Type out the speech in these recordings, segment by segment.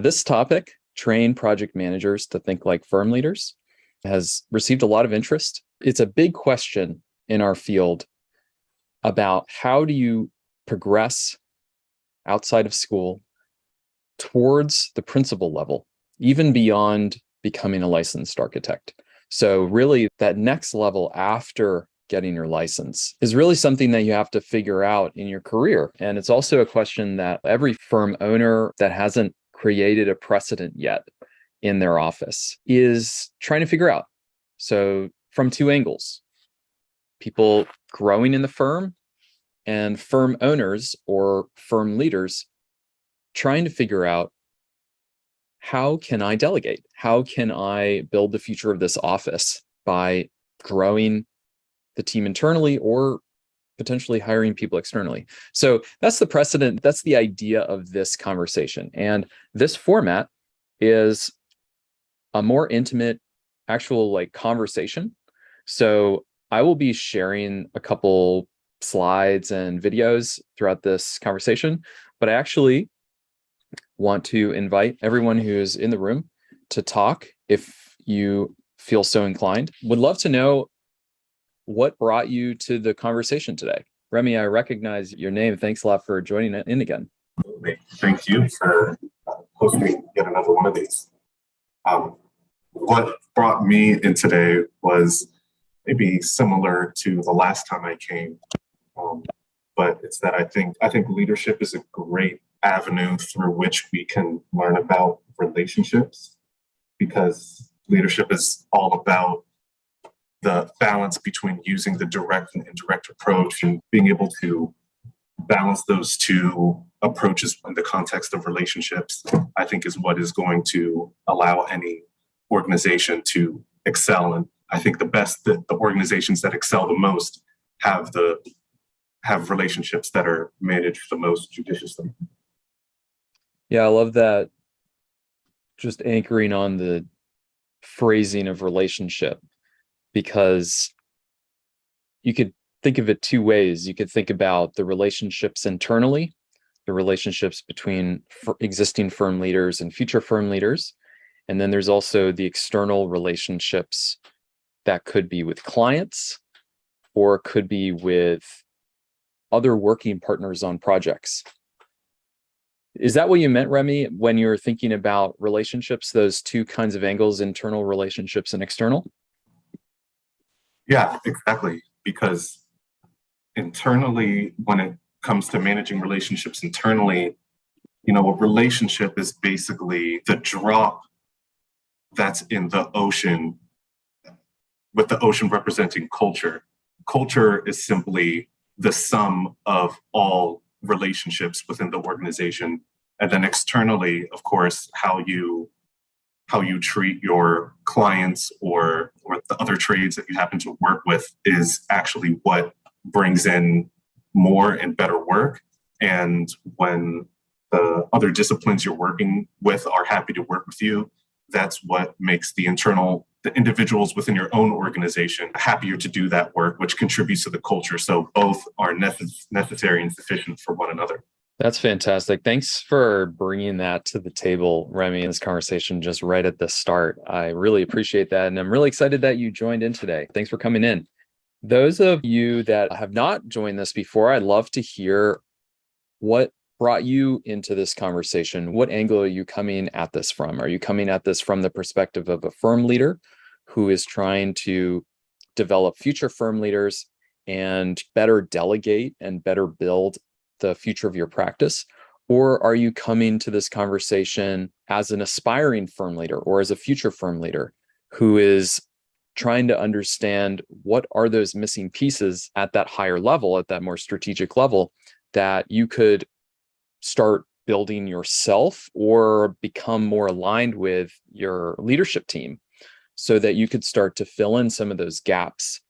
This topic, train project managers to think like firm leaders, has received a lot of interest. It's a big question in our field about how do you progress outside of school towards the principal level, even beyond becoming a licensed architect. So really that next level after getting your license is really something that you have to figure out in your career. And it's also a question that every firm owner that hasn't created a precedent yet in their office is trying to figure out. So from two angles, people growing in the firm and firm owners or firm leaders trying to figure out, how can I delegate? How can I build the future of this office by growing the team internally or potentially hiring people externally? So that's the precedent. That's the idea of this conversation. And this format is a more intimate, actual conversation. So I will be sharing a couple slides and videos throughout this conversation, but I actually want to invite everyone who's in the room to talk if you feel so inclined. Would love to know what brought you to the conversation today. Remy, I recognize your name. Thanks a lot for joining in again. Thank you for hosting yet another one of these. What brought me in today was maybe similar to the last time I came, but it's that I think leadership is a great avenue through which we can learn about relationships, because leadership is all about the balance between using the direct and indirect approach and being able to balance those two approaches in the context of relationships, I think is what is going to allow any organization to excel. And I think the organizations that excel the most have relationships that are managed the most judiciously. Yeah, I love that. Just anchoring on the phrasing of relationship, because you could think of it two ways. You could think about the relationships internally, the relationships between existing firm leaders and future firm leaders. And then there's also the external relationships that could be with clients or could be with other working partners on projects. Is that what you meant, Remy, when you were thinking about relationships, those two kinds of angles, internal relationships and external? Yeah, exactly. Because internally, when it comes to managing relationships internally, a relationship is basically the drop that's in the ocean, with the ocean representing culture. Culture is simply the sum of all relationships within the organization. And then externally, of course, how you treat your clients or the other trades that you happen to work with is actually what brings in more and better work. And when the other disciplines you're working with are happy to work with you, that's what makes the individuals within your own organization happier to do that work, which contributes to the culture. So both are necessary and sufficient for one another. That's fantastic. Thanks for bringing that to the table, Remy, in this conversation just right at the start. I really appreciate that. And I'm really excited that you joined in today. Thanks for coming in. Those of you that have not joined this before, I'd love to hear what brought you into this conversation. What angle are you coming at this from? Are you coming at this from the perspective of a firm leader who is trying to develop future firm leaders and better delegate and better build the future of your practice? Or are you coming to this conversation as an aspiring firm leader or as a future firm leader who is trying to understand what are those missing pieces at that higher level, at that more strategic level, that you could start building yourself or become more aligned with your leadership team so that you could start to fill in some of those gaps?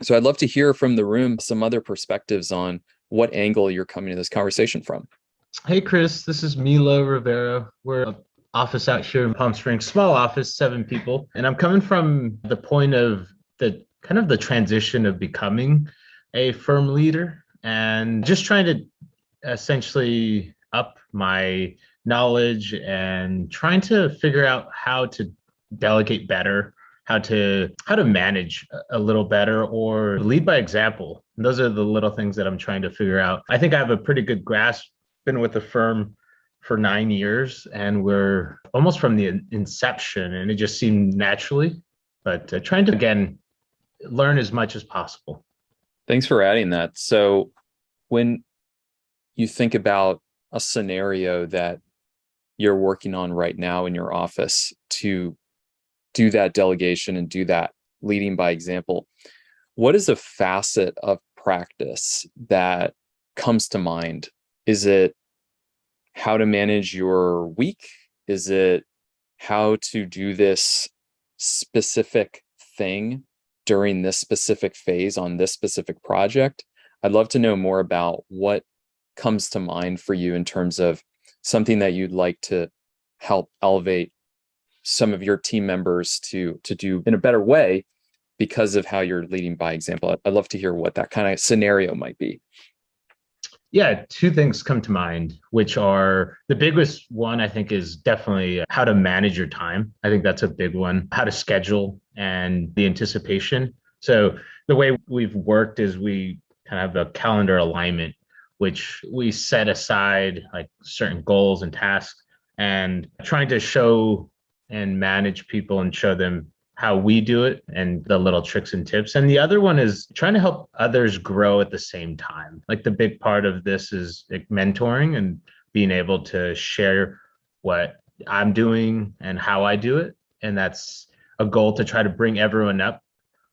So I'd love to hear from the room some other perspectives on what angle you're coming to this conversation from. Hey, Chris, this is Milo Rivera. We're an office out here in Palm Springs, small office, 7 people. And I'm coming from the point of the transition of becoming a firm leader and just trying to essentially up my knowledge and trying to figure out how to delegate better, how to manage a little better or lead by example. And those are the little things that I'm trying to figure out. I think I have a pretty good grasp. Been with the firm for 9 years and we're almost from the inception and it just seemed naturally, but trying to again learn as much as possible. Thanks for adding that. So when you think about a scenario that you're working on right now in your office to do that delegation and do that leading by example, what is a facet of practice that comes to mind? Is it how to manage your week? Is it how to do this specific thing during this specific phase on this specific project? I'd love to know more about what comes to mind for you in terms of something that you'd like to help elevate some of your team members to do in a better way because of how you're leading by example. I'd love to hear what that kind of scenario might be. Yeah, two things come to mind, which are the biggest one, I think, is definitely how to manage your time. I think that's a big one, how to schedule and the anticipation. So the way we've worked is we kind of have a calendar alignment, which we set aside like certain goals and tasks and trying to show and manage people and show them how we do it and the little tricks and tips. And the other one is trying to help others grow at the same time. Like the big part of this is like mentoring and being able to share what I'm doing and how I do it. And that's a goal to try to bring everyone up.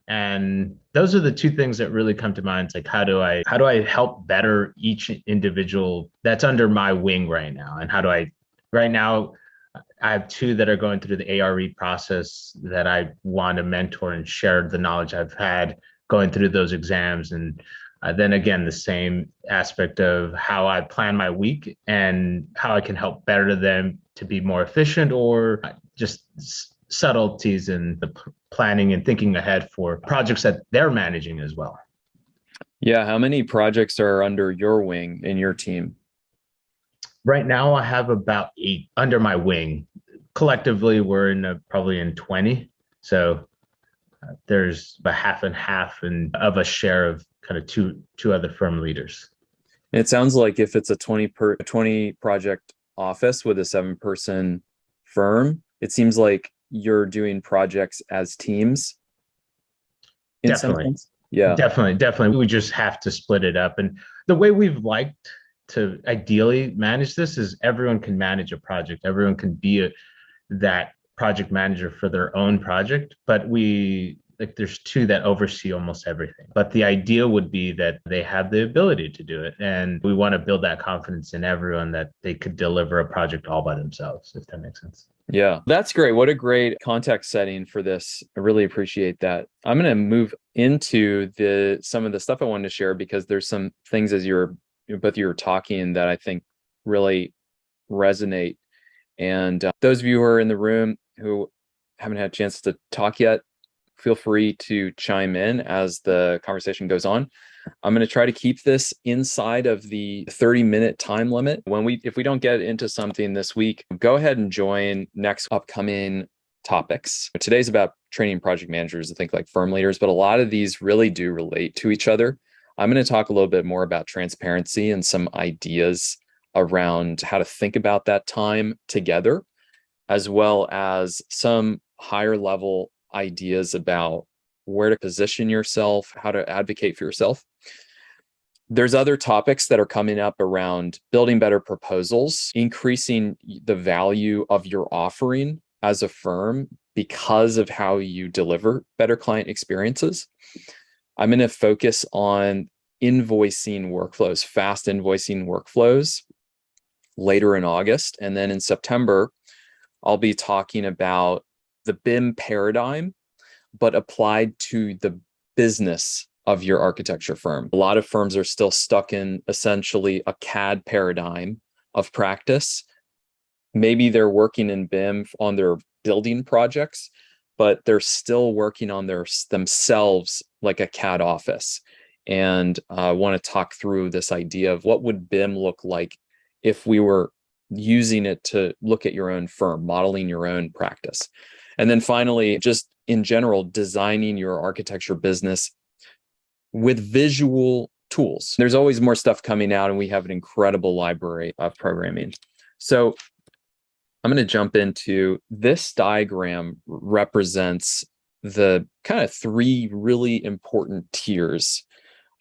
And those are the two things that really come to mind. It's like how do I help better each individual that's under my wing right now? And how do I right now I have two that are going through the ARE process that I want to mentor and share the knowledge I've had going through those exams. And then again, the same aspect of how I plan my week and how I can help better them to be more efficient or just subtleties in the planning and thinking ahead for projects that they're managing as well. Yeah, how many projects are under your wing in your team? Right now, I have about 8 under my wing. Collectively, we're probably in 20. So there's a half and half and of a share of kind of two other firm leaders. It sounds like if it's a 20 project office with a 7-person firm, it seems like you're doing projects as teams in some Definitely. sense. Yeah. Definitely. We just have to split it up. And the way we've liked to ideally manage this is everyone can manage a project. Everyone can be that project manager for their own project, but there's two that oversee almost everything. But the idea would be that they have the ability to do it. And we want to build that confidence in everyone that they could deliver a project all by themselves, if that makes sense. Yeah, that's great. What a great context setting for this. I really appreciate that. I'm going to move into some of the stuff I wanted to share because there's some things as both you were talking that I think really resonate. And those of you who are in the room who haven't had a chance to talk yet, feel free to chime in as the conversation goes on. I'm going to try to keep this inside of the 30-minute time limit. If we don't get into something this week, go ahead and join next upcoming topics. Today's about training project managers to think like firm leaders, but a lot of these really do relate to each other. I'm going to talk a little bit more about transparency and some ideas around how to think about that time together, as well as some higher level ideas about where to position yourself, how to advocate for yourself. There's other topics that are coming up around building better proposals, increasing the value of your offering as a firm because of how you deliver better client experiences. I'm going to focus on invoicing workflows, fast invoicing workflows later in August. And then in September, I'll be talking about the BIM paradigm, but applied to the business of your architecture firm. A lot of firms are still stuck in essentially a CAD paradigm of practice. Maybe they're working in BIM on their building projects, but they're still working on themselves like a CAD office. And I want to talk through this idea of what would BIM look like if we were using it to look at your own firm, modeling your own practice. And then finally, just in general, designing your architecture business with visual tools. There's always more stuff coming out, and we have an incredible library of programming. So I'm going to jump into this diagram represents the kind of three really important tiers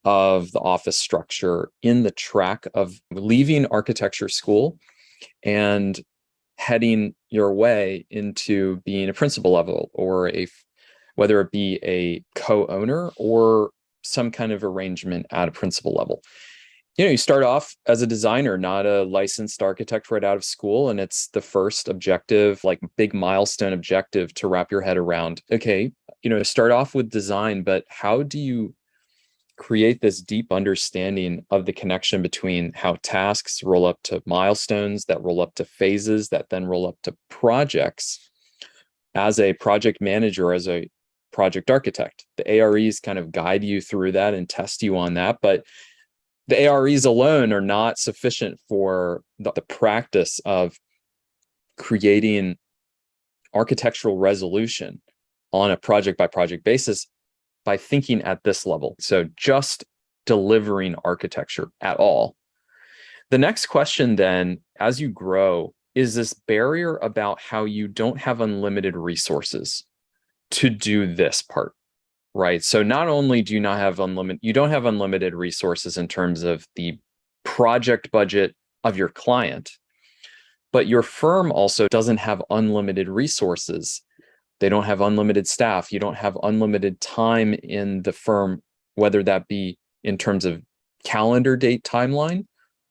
of the office structure in the track of leaving architecture school and heading your way into being a principal level, or whether it be a co-owner or some kind of arrangement at a principal level. You start off as a designer, not a licensed architect right out of school. And it's the first objective, like big milestone objective to wrap your head around. Okay, start off with design, but how do you create this deep understanding of the connection between how tasks roll up to milestones, that roll up to phases, that then roll up to projects as a project manager, as a project architect? The AREs kind of guide you through that and test you on that, but the AREs alone are not sufficient for the practice of creating architectural resolution on a project by project basis by thinking at this level. So just delivering architecture at all. The next question then, as you grow, is this barrier about how you don't have unlimited resources to do this part. Right. So not only do you not have you don't have unlimited resources in terms of the project budget of your client, but your firm also doesn't have unlimited resources. They don't have unlimited staff. You don't have unlimited time in the firm, whether that be in terms of calendar date timeline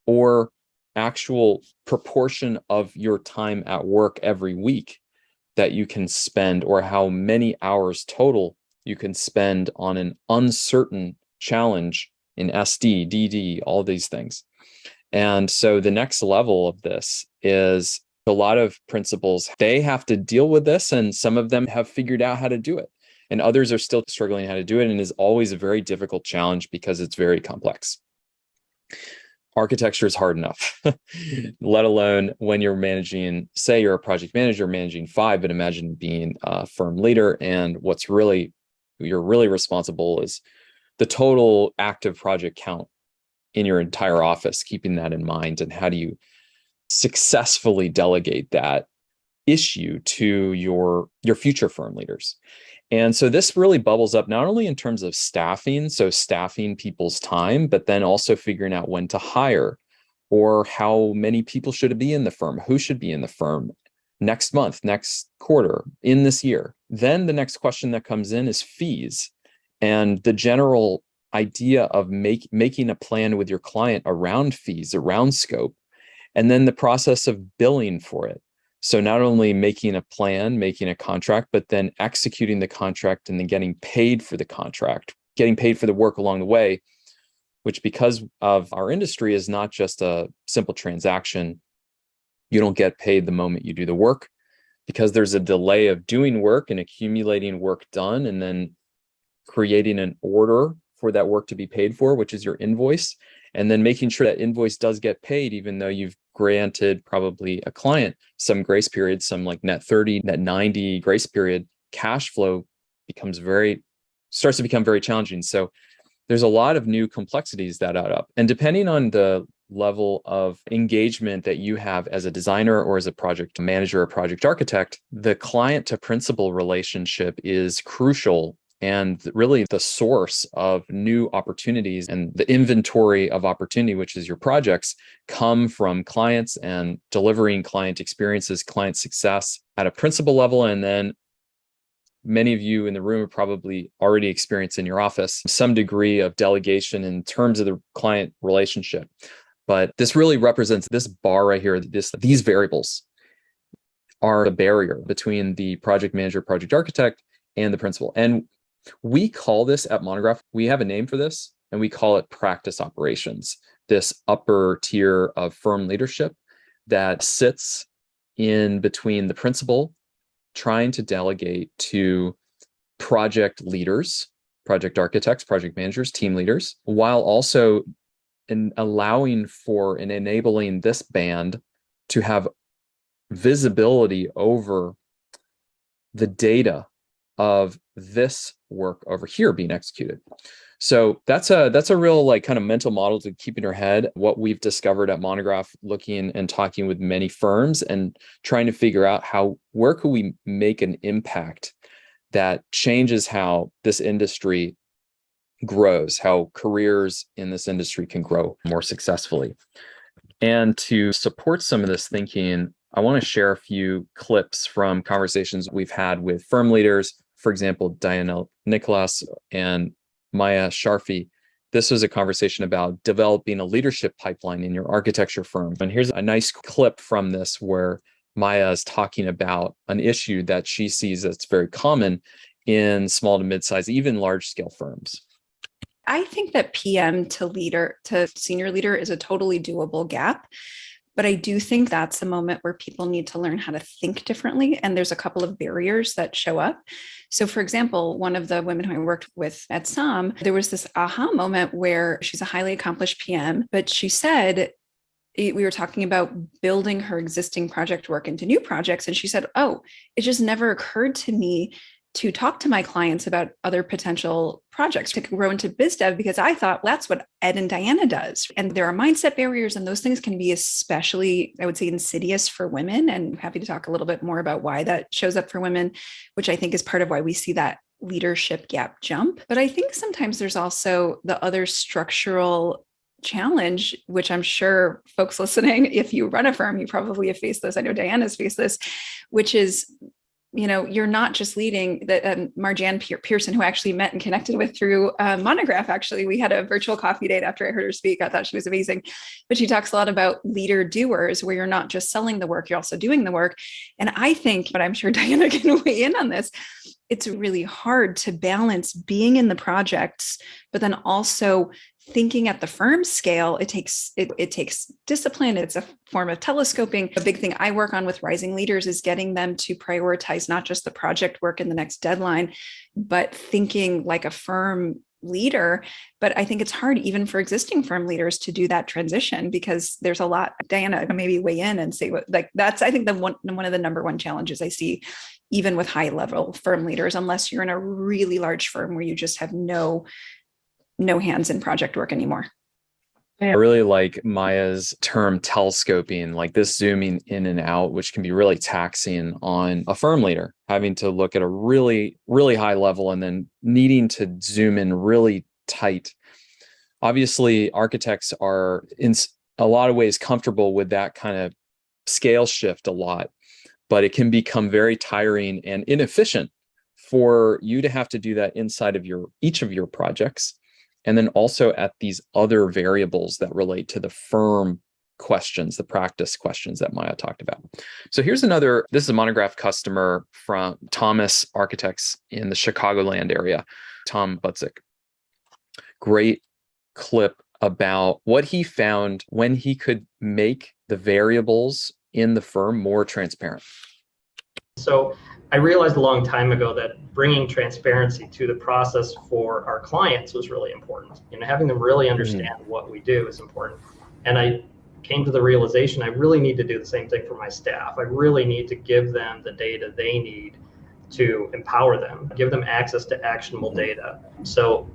or actual proportion of your time at work every week that you can spend, or how many hours total you can spend on an uncertain challenge in SD, DD, all these things. And so the next level of this is a lot of principals, they have to deal with this, and some of them have figured out how to do it. And others are still struggling how to do it. And it is always a very difficult challenge because it's very complex. Architecture is hard enough, let alone when you're managing, say you're a project manager managing 5, but imagine being a firm leader, and you're really responsible is the total active project count in your entire office, keeping that in mind. And how do you successfully delegate that issue to your future firm leaders? And so this really bubbles up not only in terms of staffing, so staffing people's time, but then also figuring out when to hire, or how many people should be in the firm, who should be in the firm next month, next quarter, in this year. Then the next question that comes in is fees, and the general idea of making a plan with your client around fees, around scope, and then the process of billing for it. So not only making a plan, making a contract, but then executing the contract and then getting paid for the contract, getting paid for the work along the way, which because of our industry is not just a simple transaction. You don't get paid the moment you do the work, because there's a delay of doing work and accumulating work done and then creating an order for that work to be paid for, which is your invoice, and then making sure that invoice does get paid, even though you've granted probably a client some grace period, some like net 30, net 90 grace period. Cash flow starts to become very challenging. So there's a lot of new complexities that add up. And depending on the level of engagement that you have as a designer or as a project manager or project architect, the client to principal relationship is crucial and really the source of new opportunities. And the inventory of opportunity, which is your projects, come from clients and delivering client experiences, client success at a principal level. And then many of you in the room have probably already experienced in your office some degree of delegation in terms of the client relationship. But this really represents this bar right here. These variables are the barrier between the project manager, project architect, and the principal. And we call this at Monograph, we have a name for this, and we call it practice operations, this upper tier of firm leadership that sits in between the principal trying to delegate to project leaders, project architects, project managers, team leaders, while also allowing for and enabling this band to have visibility over the data of this work over here being executed. So that's a real like kind of mental model to keep in your head. What we've discovered at Monograph, looking and talking with many firms and trying to figure out where could we make an impact that changes how this industry grows, how careers in this industry can grow more successfully. And to support some of this thinking, I want to share a few clips from conversations we've had with firm leaders. For example, Diana Nicholas and Maya Sharfi. This was a conversation about developing a leadership pipeline in your architecture firm. And here's a nice clip from this where Maya is talking about an issue that she sees that's very common in small to mid-size, even large-scale firms. I think that PM to senior leader is a totally doable gap. But I do think that's the moment where people need to learn how to think differently. And there's a couple of barriers that show up. So for example, one of the women who I worked with at SOM, there was this aha moment where she's a highly accomplished PM, but she said, we were talking about building her existing project work into new projects. And she said, oh, it just never occurred to me to talk to my clients about other potential projects to grow into biz dev, because I thought that's what Ed and Diana does. And there are mindset barriers, and those things can be especially, I would say, insidious for women. And I'm happy to talk a little bit more about why that shows up for women, which I think is part of why we see that leadership gap jump. But I think sometimes there's also the other structural challenge, which I'm sure folks listening, if you run a firm, you probably have faced this. I know Diana's faced this, which is, you're not just leading that. Marjan Pearson, who I actually met and connected with through Monograph, actually, we had a virtual coffee date after I heard her speak. I thought she was amazing. But she talks a lot about leader doers, where you're not just selling the work, you're also doing the work. And I think, but I'm sure Diana can weigh in on this, it's really hard to balance being in the projects, but then also thinking at the firm scale. It takes discipline. It's a form of telescoping. A big thing I work on with rising leaders is getting them to prioritize not just the project work in the next deadline, but thinking like a firm leader. But I think it's hard even for existing firm leaders to do that transition, because there's a lot. Diana, maybe weigh in and say what, like, that's, I think, one of the number one challenges I see even with high level firm leaders, unless you're in a really large firm where you just have no hands in project work anymore. I really like Maya's term telescoping, like this zooming in and out, which can be really taxing on a firm leader, having to look at a really, really high level and then needing to zoom in really tight. Obviously, architects are in a lot of ways comfortable with that kind of scale shift a lot, but it can become very tiring and inefficient for you to have to do that inside of each of your projects. And then also at these other variables that relate to the firm questions, the practice questions that Maya talked about. So here's this is a Monograph customer from Thomas Architects in the Chicagoland area, Tom Butzik. Great clip about what he found when he could make the variables in the firm more transparent. So I realized a long time ago that bringing transparency to the process for our clients was really important. Having them really understand what we do is important. And I came to the realization I really need to do the same thing for my staff. I really need to give them the data they need to empower them, give them access to actionable data. So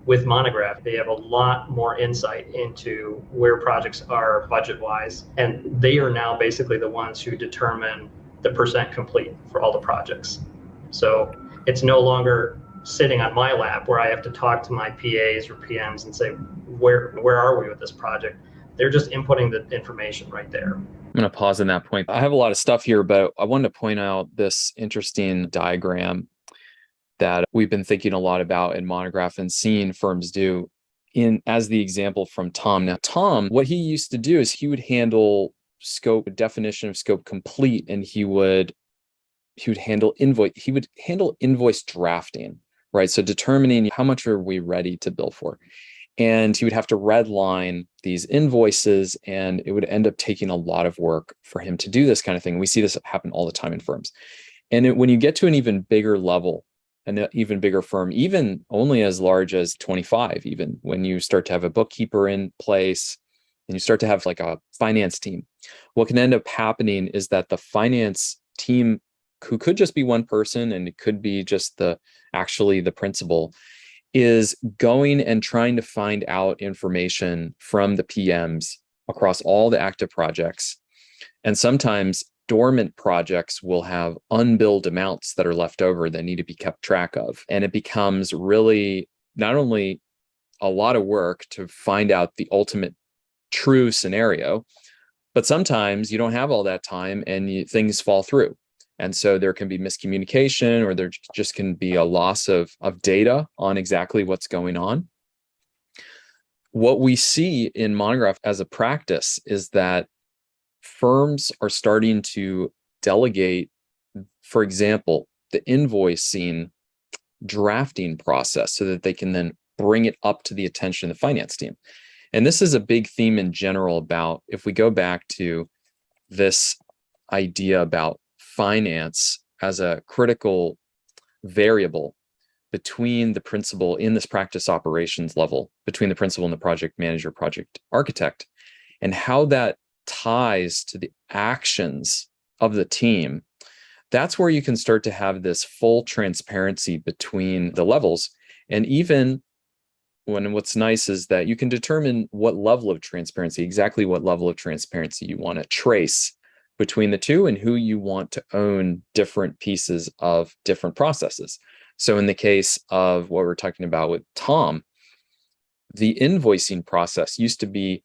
with Monograph, they have a lot more insight into where projects are budget-wise, and they are now basically the ones who determine the percent complete for all the projects. So it's no longer sitting on my lap where I have to talk to my PAs or PMs and say, where are we with this project? They're just inputting the information right there. I'm going to pause on that point. I have a lot of stuff here, but I wanted to point out this interesting diagram that we've been thinking a lot about in Monograph and seeing firms do as the example from Tom. Now, Tom, what he used to do is he would handle scope, definition of scope complete, and he would handle invoice drafting, right? So determining how much are we ready to bill for. And he would have to redline these invoices, and it would end up taking a lot of work for him to do this kind of thing. We see this happen all the time in firms. And when you get to an even bigger level, an even bigger firm, even only as large as 25, even when you start to have a bookkeeper in place and you start to have like a finance team, what can end up happening is that the finance team, who could just be one person and it could be just the principal, is going and trying to find out information from the PMs across all the active projects. And sometimes dormant projects will have unbilled amounts that are left over that need to be kept track of. And it becomes really not only a lot of work to find out the ultimate true scenario, but sometimes you don't have all that time and things fall through. And so there can be miscommunication, or there just can be a loss of data on exactly what's going on. What we see in Monograph as a practice is that firms are starting to delegate, for example, the invoicing drafting process so that they can then bring it up to the attention of the finance team. And this is a big theme in general about, if we go back to this idea about finance as a critical variable between the principal in this practice operations level, between the principal and the project manager, project architect, and how that ties to the actions of the team, that's where you can start to have this full transparency between the levels. And even what's nice is that you can determine what level of transparency, exactly what level of transparency you want to trace between the two, and who you want to own different pieces of different processes. So in the case of what we're talking about with Tom, the invoicing process used to be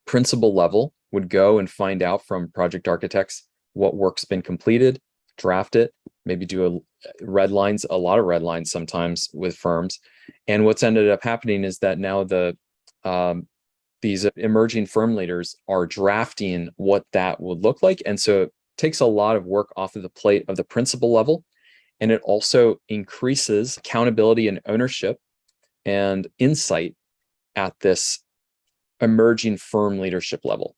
principal level would go and find out from project architects what work's been completed, draft it, maybe do a lot of red lines sometimes with firms. And what's ended up happening is that now these emerging firm leaders are drafting what that would look like. And so it takes a lot of work off of the plate of the principal level. And it also increases accountability and ownership and insight at this emerging firm leadership level.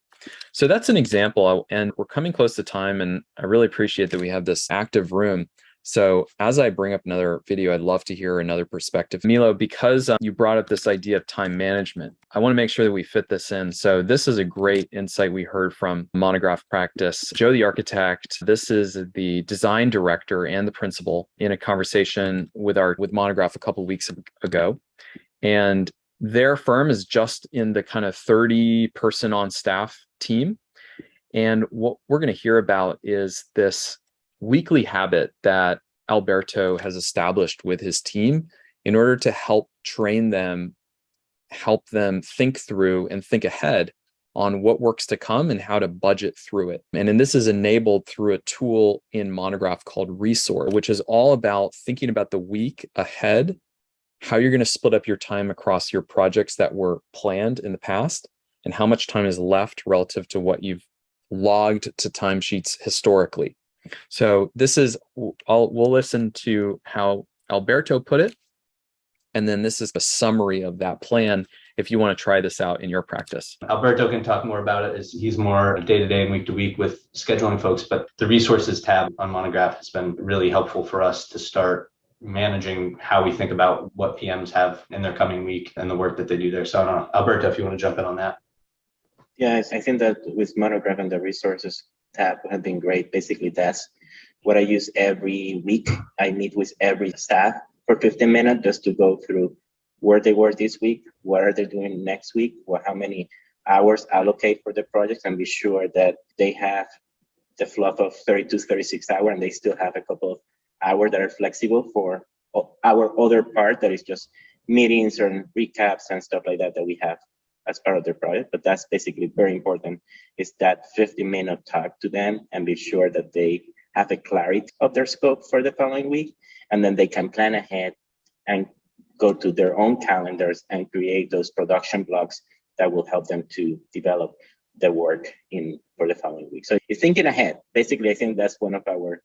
So that's an example. And we're coming close to time, and I really appreciate that we have this active room. So as I bring up another video, I'd love to hear another perspective. Milo, because you brought up this idea of time management, I want to make sure that we fit this in. So this is a great insight we heard from Monograph practice. Joe, the architect, this is the design director and the principal, in a conversation with Monograph a couple of weeks ago. And their firm is just in the kind of 30-person on staff team. And what we're going to hear about is this weekly habit that Alberto has established with his team in order to help train them, help them think through and think ahead on what works to come and how to budget through it. And this is enabled through a tool in Monograph called Resource, which is all about thinking about the week ahead, how you're going to split up your time across your projects that were planned in the past, and how much time is left relative to what you've logged to timesheets historically. So we'll listen to how Alberto put it, and then this is a summary of that plan if you want to try this out in your practice. Alberto can talk more about it, as he's more day-to-day and week-to-week with scheduling folks, but the resources tab on Monograph has been really helpful for us to start managing how we think about what PMs have in their coming week and the work that they do there. So I don't know, Alberto, if you want to jump in on that. Yeah, I think that with Monograph and the resources tab have been great. Basically, that's what I use every week. I meet with every staff for 15 minutes just to go through where they were this week, what are they doing next week, how many hours allocate for the projects, and be sure that they have the fluff of 32, 36 hours, and they still have a couple of hours that are flexible for our other part that is just meetings and recaps and stuff like that we have as part of the project. But that's basically very important, is that 50-minute talk to them and be sure that they have a clarity of their scope for the following week. And then they can plan ahead and go to their own calendars and create those production blocks that will help them to develop the work for the following week. So you're thinking ahead. Basically, I think that's one of our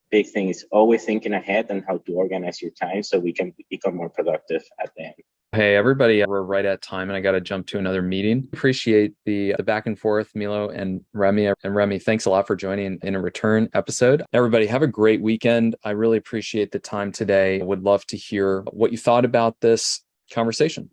big things, always thinking ahead and how to organize your time so we can become more productive at the end. Hey, everybody, we're right at time and I got to jump to another meeting. Appreciate the back and forth, Milo and Remy. And Remy, thanks a lot for joining in a return episode. Everybody, have a great weekend. I really appreciate the time today. I would love to hear what you thought about this conversation.